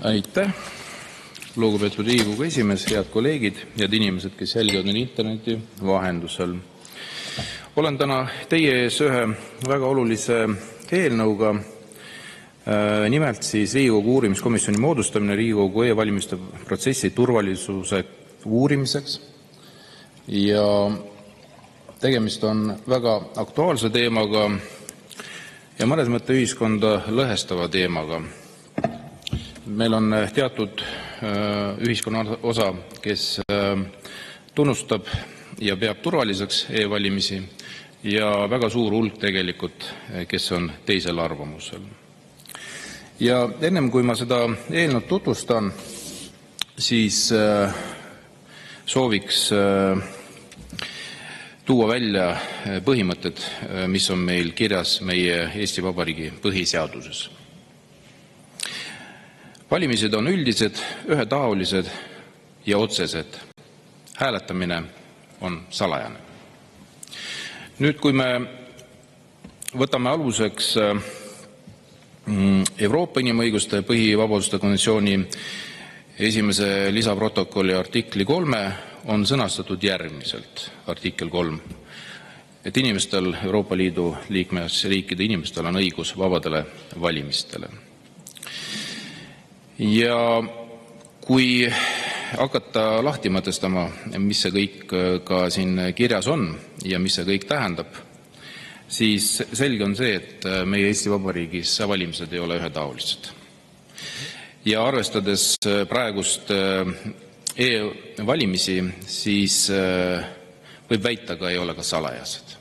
Aitäh, lugupeetud Riigikogu esimees, head kolleegid, head inimesed, kes jälgivad meid interneti vahendusel. Olen täna teie ees ühe väga olulise eelnõuga, nimelt siis Riigikogu uurimiskomisjoni moodustamine Riigikogu e-valimiste protsessi turvalisuse uurimiseks. Ja tegemist on väga aktuaalse teemaga ja mõnes mõttes ühiskonda lõhestava teemaga. Meil on teatud ühiskonna osa, kes tunnustab ja peab turvaliseks e-valimisi ja väga suur hulk tegelikult, kes on teisel arvamusel. Ja ennem kui ma seda eelnõu tutvustan, siis sooviks tuua välja põhimõtted, mis on meil kirjas meie Eesti Vabariigi põhiseaduses. Valimised on üldised, ühetaolised ja otsesed. Hääletamine on salajane. Nüüd, kui me võtame aluseks Euroopa inimõiguste põhivabaduste konventsiooni esimese lisaprotokolli artikli 3, on sõnastatud järgmiselt, artikkel 3, et inimestel, Euroopa Liidu liikmesriikide inimestel on õigus vabadele valimistele. Ja kui hakata lahti mõtestama, mis see kõik ka siin kirjas on ja mis see kõik tähendab, siis selge on see, et meie Eesti Vabariigis valimised ei ole ühetaolised. Ja arvestades praegust e-valimisi, siis võib väita ka ei ole ka salajased.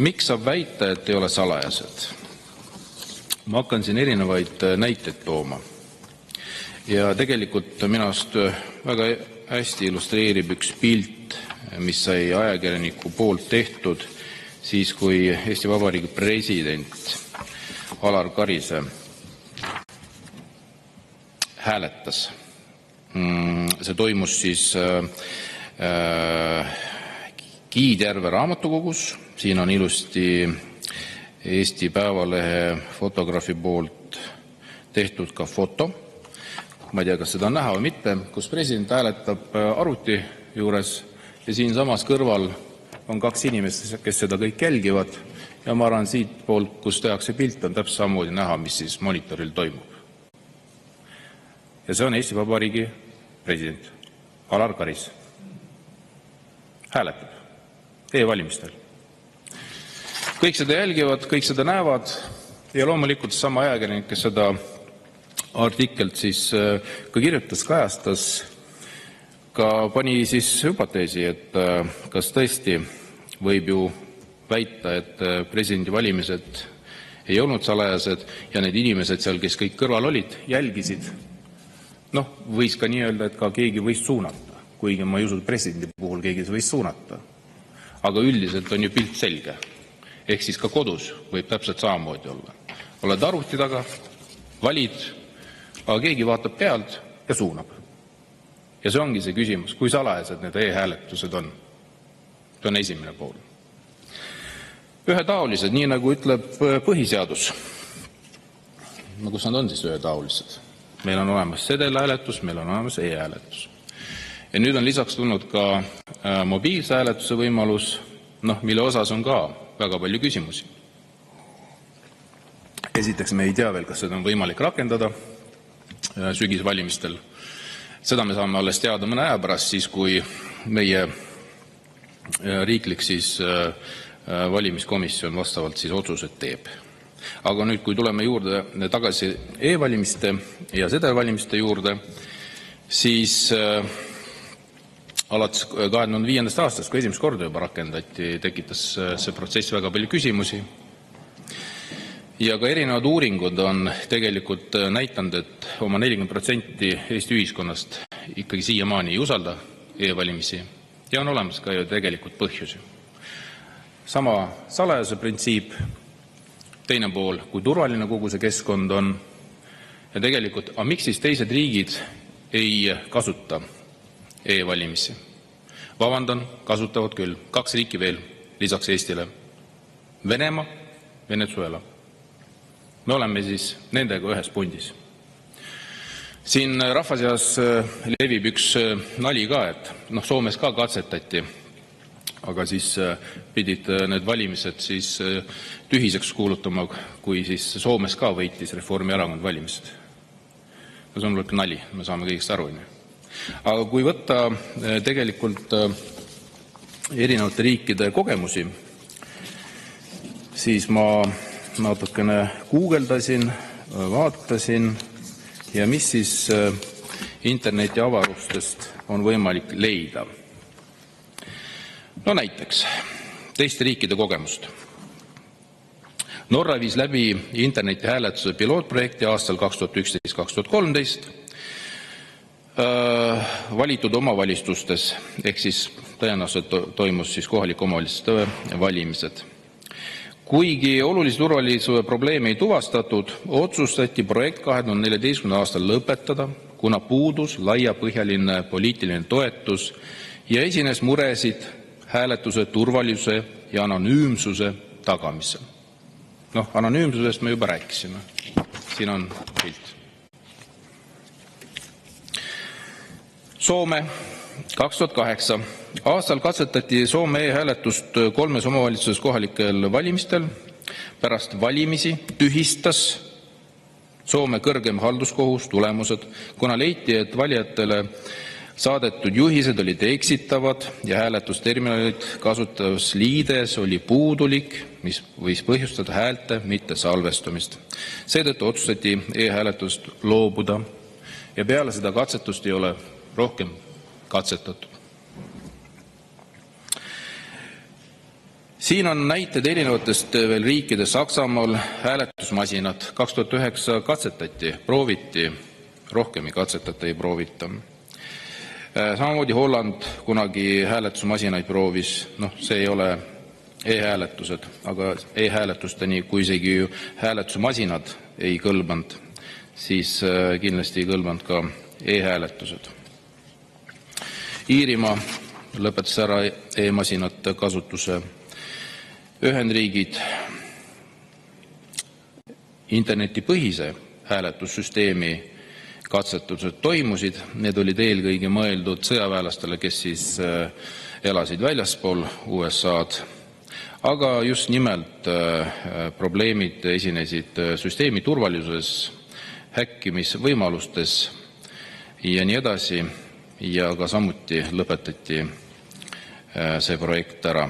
Miks saab väita, et ei ole salajased? Ma hakkan siin erinevaid näiteid tooma. Ja tegelikult minust väga hästi illustreerib üks pilt, mis sai ajakirjaniku poolt tehtud siis, kui Eesti Vabariigi president Alar Karise hääletas. See toimus siis Kiidjärve raamatukogus. Siin on ilusti Eesti Päevalehe fotograafi poolt tehtud ka foto. Ma ei tea, kas seda on näha või mitte, kus president hääletab arvuti juures ja siin samas kõrval on kaks inimest, kes seda kõik jälgivad. Ja ma arvan, siit poolt, kus tehakse pilt, on täpselt samamoodi näha, mis siis monitoril toimub. Ja see on Eesti Vabariigi president Alar Karis. Hääletab e-valimistel. Kõik seda jälgivad, kõik seda näevad ja loomulikult sama ajakirjanik, kes seda artikelt siis ka kirjutas, kajastas, ka pani siis hüpoteesi, et kas tõesti võib ju väita, et presidendi valimised ei olnud salajased ja need inimesed seal, kes kõik kõrval olid, jälgisid. Võis ka nii öelda, et ka keegi võis suunata, kuigi ma ei usu, presidendi puhul keegi võis suunata. Aga üldiselt on ju pilt selge. Ehk siis ka kodus võib täpselt samamoodi olla. Oled arvuti taga, valid, aga keegi vaatab pealt ja suunab. Ja see ongi see küsimus, kui salajased need e-hääletused on. See on esimene pool. Ühetaolised, nii nagu ütleb põhiseadus. Kus nad on siis ühetaolised? Meil on olemas sedelhääletus, meil on olemas e-hääletus. Ja nüüd on lisaks tulnud ka mobiilse hääletuse võimalus, mille osas on ka väga palju küsimusi. Esiteks me ei tea veel, kas seda on võimalik rakendada sügisvalimistel. Seda me saame alles teada mõne aja pärast, siis kui meie riiklik siis valimiskomisjon vastavalt siis otsused teeb. Aga nüüd, kui tuleme juurde tagasi e-valimiste ja sedelvalimiste juurde, siis alates 2005. aastast, kui esimest korda juba rakendati, tekitas see protsess väga palju küsimusi. Ja ka erinevad uuringud on tegelikult näitanud, et oma 40% Eesti ühiskonnast ikkagi siiamaani ei usalda e-valimisi ja on olemas ka ju tegelikult põhjusi. Sama salajase printsiip, teine pool, kui turvaline kogu see keskkond on ja tegelikult, aga miks siis teised riigid ei kasuta e-valimisi? Vabandan, kasutavad küll 2 riiki veel lisaks Eestile. Venemaa, Venezuela. me oleme siis nendega ühes pundis. Siin rahva seas levib üks nali ka, et Soomes ka katsetati, aga siis pidid need valimised siis tühiseks kuulutama, kui siis Soomes ka võitis Reformierakond valimised. See on ikka nali, me saame kõigest aru. Aga kui võtta tegelikult erinevate riikide kogemusi, siis ma natukene guugeldasin, vaatasin ja mis siis interneti avarustest on võimalik leida. No näiteks teiste riikide kogemust. Norra viis läbi interneti hääletuse pilootprojekti aastal 2011-2013 valitud omavalitsustes, ehk siis tõenäoliselt toimus siis kohalike omavalitsuste valimised. Kuigi olulise turvalisuse probleeme ei tuvastatud, otsustati projekt 2014. aastal lõpetada, kuna puudus laiapõhjaline poliitiline toetus ja esines muresid hääletuse turvalisuse ja anonüümsuse tagamisel. Anonüümsusest me juba rääkisime. Siin on pilt. Soome 2008. Aastal katsetati Soome e-hääletust 3 omavalitsuses kohalikel valimistel. Pärast valimisi tühistas Soome kõrgem halduskohus tulemused, kuna leiti, et valijatele saadetud juhised olid eksitavad ja hääletusterminalid kasutavas liides oli puudulik, mis võis põhjustada häälte mitte salvestumist. Seetõttu otsustati e-hääletust loobuda ja peale seda katsetust ei ole rohkem katsetatud. Siin on näited erinevatest veel riikides. Saksamaal hääletusmasinad 2009 katsetati, prooviti, rohkem ei katsetata, ei proovita. Samamoodi Holland kunagi hääletusmasinaid proovis, see ei ole e-hääletused, aga e-hääletusteni, kui isegi hääletusmasinad ei kõlbanud, siis kindlasti ei kõlbanud ka e-hääletused. Iirimaa lõpetas ära e-masinate kasutuse. Ühendriigid internetipõhise hääletussüsteemi katsetused toimusid, need olid eelkõige mõeldud sõjaväelastele, kes siis elasid väljaspool USA-d, aga just nimelt probleemid esinesid süsteemi turvalisuses, häkkimisvõimalustes ja nii edasi, ja ka samuti lõpetati see projekt ära.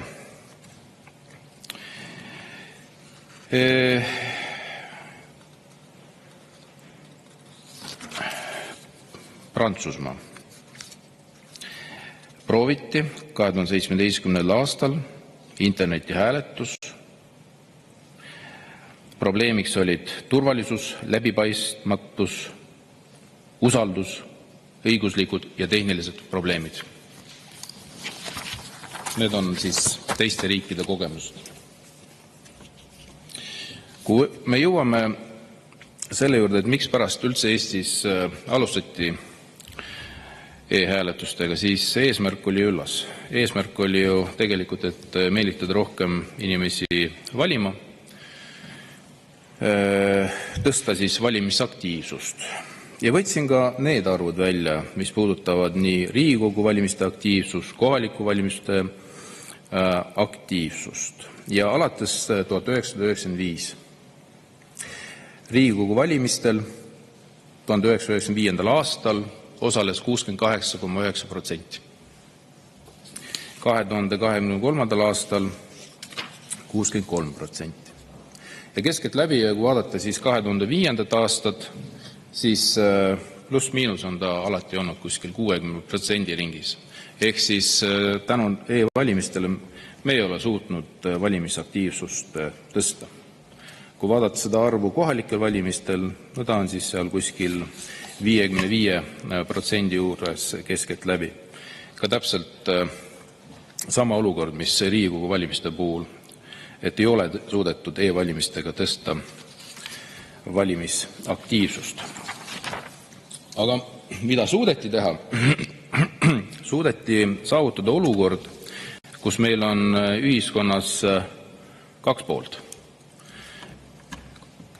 Prantsusmaa. Prooviti 2017. aastal internetihääletus. Probleemiks olid turvalisus, läbipaistmatus, usaldus, õiguslikud ja tehnilised probleemid. Need on siis teiste riikide kogemused. Kui me jõuame selle juurde, et miks pärast üldse Eestis alustati e-hääletustega, siis eesmärk oli üllas. Eesmärk oli ju tegelikult, et meelitada rohkem inimesi valima, tõsta siis valimisaktiivsust. Ja võtsin ka need arvud välja, mis puudutavad nii Riigikogu valimiste aktiivsust, kohaliku valimiste aktiivsust. Ja alates 1995 Riigikogu valimistel 1995. aastal osales 68,9%. 2023. aastal 63%. Ja keskeltläbi, kui vaadata siis 2005. aastat, siis pluss-miinus on ta alati olnud kuskil 60% ringis. Ehk siis tänu e-valimistele me ei ole suutnud valimisaktiivsust tõsta. Kui vaadata seda arvu kohalikel valimistel, ta on siis seal kuskil 55% juures keskeltläbi. Ka täpselt sama olukord, mis Riigikogu valimiste puhul, et ei ole suudetud e-valimistega tõsta valimisaktiivsust. Aga mida suudeti teha? Suudeti saavutada olukord, kus meil on ühiskonnas 2 poolt.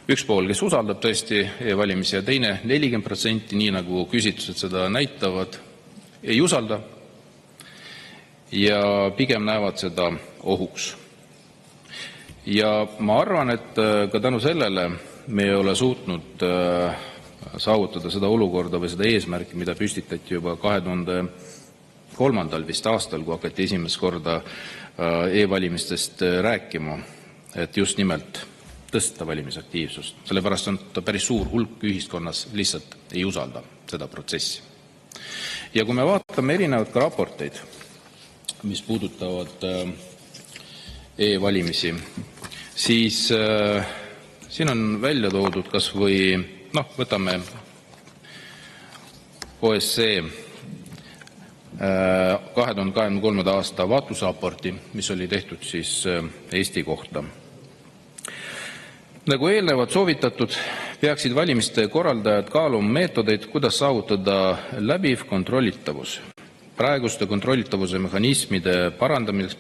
üks pool, kes usaldab tõesti e-valimisi ja teine 40%, nii nagu küsitlused seda näitavad, ei usalda ja pigem näevad seda ohuks. Ja ma arvan, et ka tänu sellele me ei ole suutnud saavutada seda olukorda või seda eesmärki, mida püstitati juba 2003. vist aastal, kui hakati esimest korda e-valimistest rääkima, et just nimelt tõsta valimisaktiivsust. Sellepärast on päris suur hulk ühiskonnas lihtsalt ei usalda seda protsessi. Ja kui me vaatame erinevaid ka raporteid, mis puudutavad e-valimisi, siis siin on välja toodud kas või, võtame OSCE 2023. aasta vaatlusraporti, mis oli tehtud siis Eesti kohta. Nagu eelnevalt soovitatud, peaksid valimiste korraldajad kaaluma meetodeid, kuidas saavutada läbiv kontrollitavus. Praeguste kontrollitavuse mehhanismide parandamiseks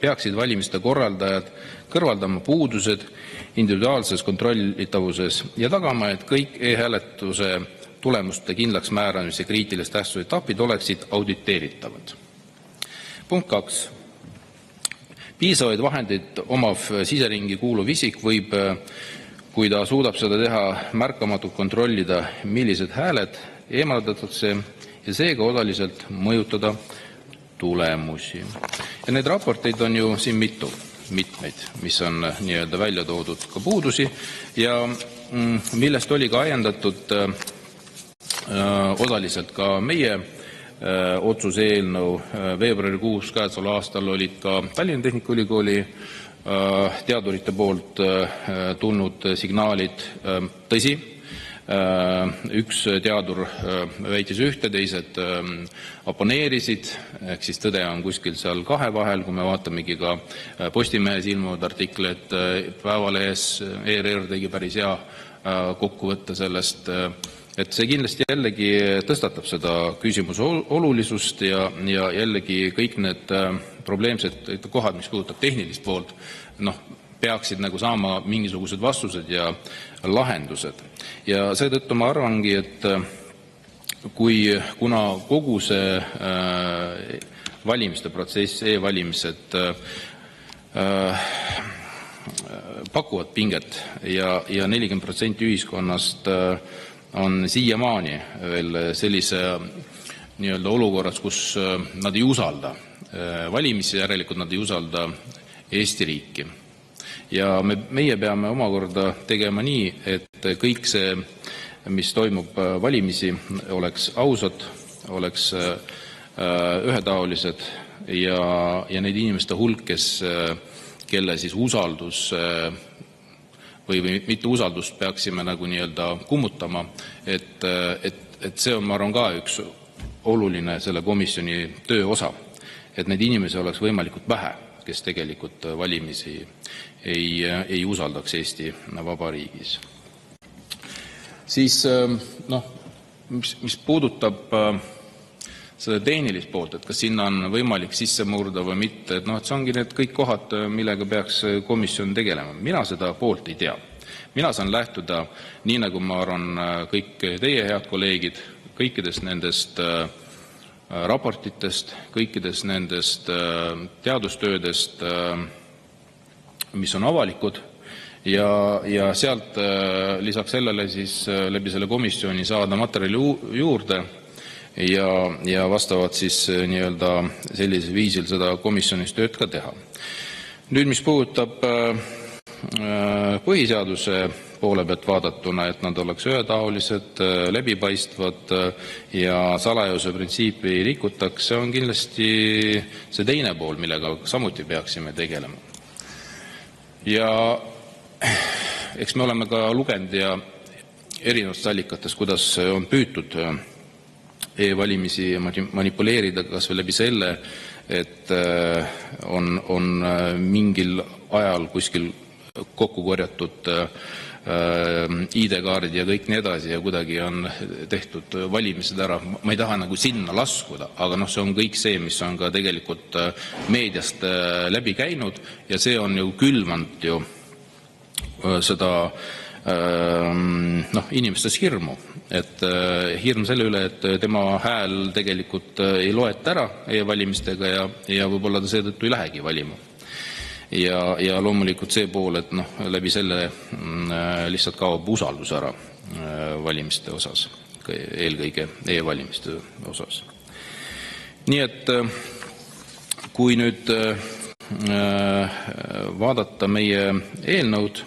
peaksid valimiste korraldajad kõrvaldama puudused individuaalses kontrollitavuses ja tagama, et kõik e-hääletuse tulemuste kindlaks määramise kriitilise tähtsuse etapid oleksid auditeeritavad. Punkt 2. Piisavaid vahendeid omav siseringi kuuluv isik võib, kui ta suudab seda teha, märkamatult kontrollida, millised hääled eemaldatakse ja seega osaliselt mõjutada tulemusi. Ja need raporteid on ju siin mitmeid, mis on nii-öelda välja toodud ka puudusi ja millest oli ka ajendatud osaliselt ka meie otsuse eelnõu. Veebruarikuus käesoleval aastal olid ka Tallinna Tehnikaülikooli teadurite poolt tulnud signaalid. Tõsi, üks teadur väitis ühte, teised oponeerisid, ehk siis tõde on kuskil seal kahe vahel, kui me vaatamegi ka Postimehes ilmunud artikleid, Päevalehes ERR tegi päris hea kokkuvõtte sellest, et see kindlasti jällegi tõstatab seda küsimuse olulisust ja jällegi kõik need probleemsed kohad, mis puudutab tehnilist poolt, peaksid nagu saama mingisugused vastused ja lahendused. Ja seetõttu ma arvangi, et kuna kogu see valimiste protsess, e-valimised pakuvad pinget ja 40% ühiskonnast on siiamaani veel sellise nii-öelda olukorras, kus nad ei usalda valimisi, järelikult nad ei usalda Eesti riiki. Ja meie peame omakorda tegema nii, et kõik see, mis toimub valimisi, oleks ausad, oleks ühetaolised ja neid inimeste hulk, kelle siis usaldus või mitte usaldust peaksime nagu nii-öelda kummutama, et see on, ma arvan, ka üks oluline selle komisjoni töö osa, et neid inimesi oleks võimalikult vähe, kes tegelikult valimisi ei usaldaks Eesti Vabariigis. Siis, mis puudutab seda tehnilist poolt, et kas sinna on võimalik sisse murda või mitte, et see ongi need kõik kohad, millega peaks komisjon tegelema. Mina seda poolt ei tea. Mina saan lähtuda, nii nagu ma arvan kõik teie head kolleegid, kõikidest nendest raportitest, kõikidest nendest teadustöödest, mis on avalikud ja sealt lisaks sellele siis läbi selle komisjoni saada materjali juurde ja vastavalt siis nii-öelda sellisel viisil seda komisjonis tööd ka teha. Nüüd, mis puudutab põhiseaduse poole pealt vaadatuna, et nad oleks ühetaolised, läbipaistvad ja salajuse printsiipi ei rikutaks, see on kindlasti see teine pool, millega samuti peaksime tegelema. Ja eks me oleme ka lugenud ja erinevatest allikatest, kuidas on püütud e-valimisi manipuleerida kas või läbi selle, et on mingil ajal kuskil kokku korjatud ID-kaardid ja kõik nii edasi ja kuidagi on tehtud valimised ära. Ma ei taha nagu sinna laskuda, aga see on kõik see, mis on ka tegelikult meediast läbi käinud ja see on ju külvanud ju seda inimestes hirmu, et hirm selle üle, et tema hääl tegelikult ei loeta ära e-valimistega ja võib-olla ta seetõttu ei lähegi valima. Ja loomulikult see pool, et läbi selle lihtsalt kaob usaldus ära valimiste osas, eelkõige e-valimiste osas. Nii et kui nüüd vaadata meie eelnõud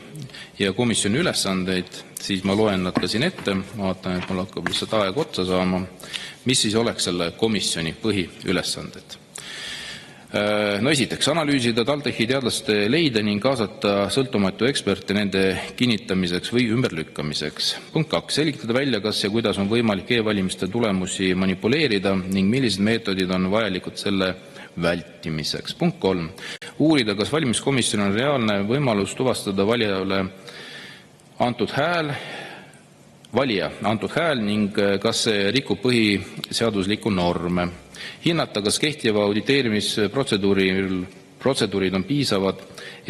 ja komisjoni ülesandeid, siis ma loen nad ka siin ette, vaatan, et mul hakkab lihtsalt aeg otsa saama, mis siis oleks selle komisjoni põhiülesanded. Esiteks, analüüsida TalTechi teadlaste leide ning kaasata sõltumatu eksperte nende kinnitamiseks või ümberlükkamiseks. Punkt 2, selgitada välja, kas ja kuidas on võimalik e-valimiste tulemusi manipuleerida ning millised meetodid on vajalikud selle vältimiseks. Punkt 3, uurida, kas valimiskomisjon on reaalne võimalus tuvastada valija antud hääl ning kas see rikub põhiseaduslikku norme. Hinnata, kas kehtiva auditeerimisprotseduurid on piisavad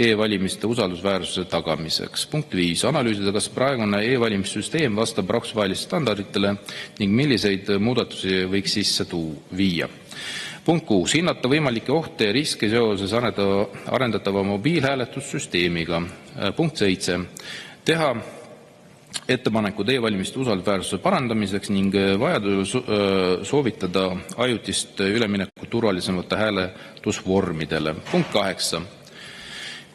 e-valimiste usaldusväärsuse tagamiseks. Punkt 5, analüüsida, kas praegune e-valimissüsteem vastab rahvusvahelistele standarditele ning milliseid muudatusi võiks sisse viia. Punkt 6, hinnata võimalikke ohte ja riske seoses arendatava mobiilhääletussüsteemiga. Punkt 7, teha ettepanekud e-valimiste usaldusväärsuse parandamiseks ning vajadusel soovitada ajutist üleminekut turvalisemate hääletusvormidele. Punkt 8,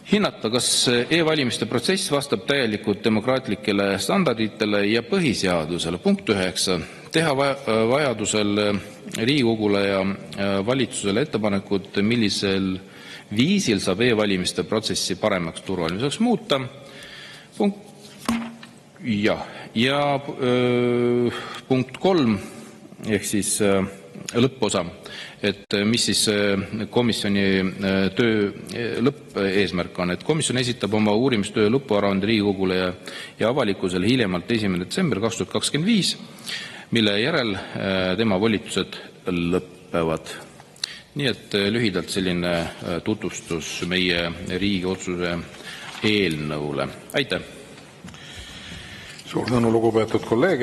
hinnata, kas e-valimiste protsess vastab täielikult demokraatlikele standarditele ja põhiseadusele. Punkt 9, teha vajadusel Riigikogule ja valitsusele ettepanekud, millisel viisil saab e-valimiste protsessi paremaks turvaliseks muuta. Punkt 3 ehk siis lõpposa, et mis siis komisjoni töö lõppeesmärk on, et komisjon esitab oma uurimistöö lõpuaruande Riigikogule ja avalikkusele hiljemalt 1. detsember 2025, mille järel tema volitused lõppevad. Nii et lühidalt selline tutvustus meie Riigiotsuse eelnõule. Aitäh! Suur tänu, lugupeetud kolleeg!